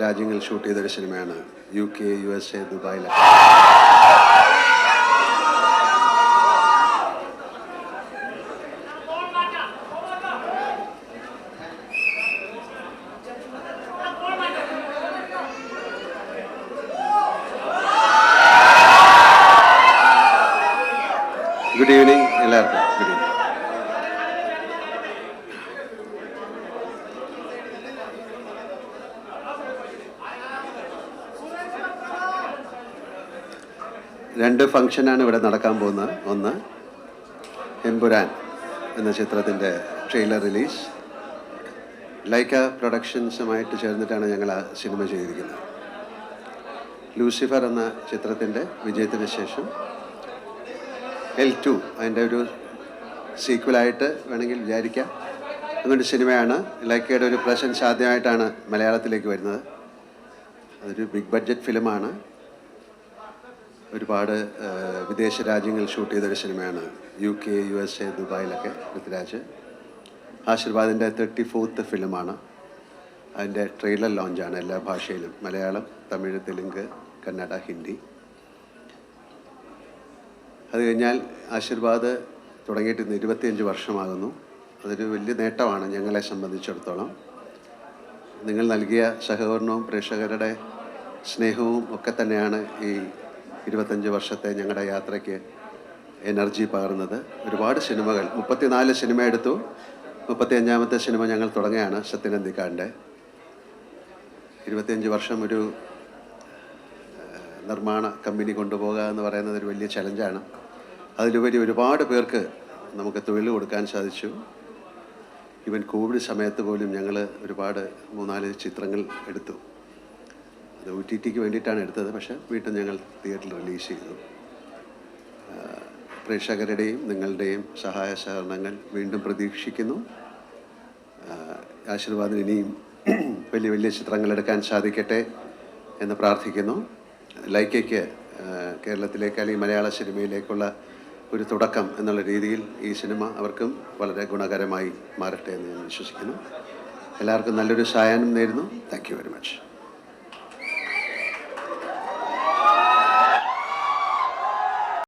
രാജ്യങ്ങളിൽ ഷൂട്ട് ചെയ്തൊരു സിനിമയാണ്. UK, USA, ദുബായിലൊക്കെ. ഗുഡ് ഈവനിങ് എല്ലാവർക്കും. Good evening. രണ്ട് ഫംഗ്ഷനാണ് ഇവിടെ നടക്കാൻ പോകുന്നത്. ഒന്ന്, എമ്പുരാൻ എന്ന ചിത്രത്തിൻ്റെ ട്രെയിലർ റിലീസ്. ലൈക്ക പ്രൊഡക്ഷൻസുമായിട്ട് ചേർന്നിട്ടാണ് ഞങ്ങൾ ആ സിനിമ ചെയ്തിരിക്കുന്നത്. ലൂസിഫർ എന്ന ചിത്രത്തിൻ്റെ വിജയത്തിന് ശേഷം L2 അതിൻ്റെ ഒരു സീക്വലായിട്ട് വേണമെങ്കിൽ വിചാരിക്കാം. അങ്ങനൊരു സിനിമയാണ്. ലൈക്കയുടെ ഒരു പ്രസൻസ് ആദ്യമായിട്ടാണ് മലയാളത്തിലേക്ക് വരുന്നത്. അതൊരു ബിഗ് ബഡ്ജറ്റ് ഫിലിമാണ്. ഒരുപാട് വിദേശ രാജ്യങ്ങളിൽ ഷൂട്ട് ചെയ്തൊരു സിനിമയാണ്. UK, USA, ദുബായിലൊക്കെ. പൃഥ്വിരാജ്. ആശീർവാദിൻ്റെ 34th ഫിലിമാണ്. അതിൻ്റെ ട്രെയിലർ ലോഞ്ചാണ് എല്ലാ ഭാഷയിലും. മലയാളം, തമിഴ്, തെലുങ്ക്, കന്നഡ, ഹിന്ദി. അത് കഴിഞ്ഞാൽ ആശീർവാദ് തുടങ്ങിയിട്ട് 25 വർഷമാകുന്നു. അതൊരു വലിയ നേട്ടമാണ് ഞങ്ങളെ സംബന്ധിച്ചിടത്തോളം. നിങ്ങൾ നൽകിയ സഹകരണവും പ്രേക്ഷകരുടെ സ്നേഹവും ഒക്കെ തന്നെയാണ് ഈ 25 വർഷത്തെ ഞങ്ങളുടെ യാത്രയ്ക്ക് എനർജി പകർന്നത്. ഒരുപാട് സിനിമകൾ, 34 സിനിമ എടുത്തു. 35ാമത്തെ സിനിമ ഞങ്ങൾ തുടങ്ങുകയാണ്, സത്യനന്ദിക്കാടിൻ്റെ. 25 വർഷം ഒരു നിർമ്മാണ കമ്പനി കൊണ്ടുപോകുക എന്ന് പറയുന്നത് ഒരു വലിയ ചലഞ്ചാണ്. അതിലുപരി ഒരുപാട് പേർക്ക് നമുക്ക് തൊഴിൽ കൊടുക്കാൻ സാധിച്ചു. ഈവൻ കോവിഡ് സമയത്ത് പോലും ഞങ്ങൾ ഒരുപാട് 3-4 ചിത്രങ്ങൾ എടുത്തു. അത് OTTക്ക് വേണ്ടിയിട്ടാണ് എടുത്തത്, പക്ഷേ വീട്ടിൽ ഞങ്ങൾ തിയേറ്ററിൽ റിലീസ് ചെയ്തു. പ്രേക്ഷകരുടെയും നിങ്ങളുടെയും സഹായ സഹകരണങ്ങൾ വീണ്ടും പ്രതീക്ഷിക്കുന്നു. ആശീർവാദിന് ഇനിയും വലിയ വലിയ ചിത്രങ്ങൾ എടുക്കാൻ സാധിക്കട്ടെ എന്ന് പ്രാർത്ഥിക്കുന്നു. ലൈക്കയ്ക്ക് കേരളത്തിലേക്ക് അല്ലെങ്കിൽ മലയാള സിനിമയിലേക്കുള്ള ഒരു തുടക്കം എന്നുള്ള രീതിയിൽ ഈ സിനിമ അവർക്കും വളരെ ഗുണകരമായി മാറട്ടെ എന്ന് ഞാൻ വിശ്വസിക്കുന്നു. എല്ലാവർക്കും നല്ലൊരു സായാഹ്നം നേരുന്നു. Thank you very much.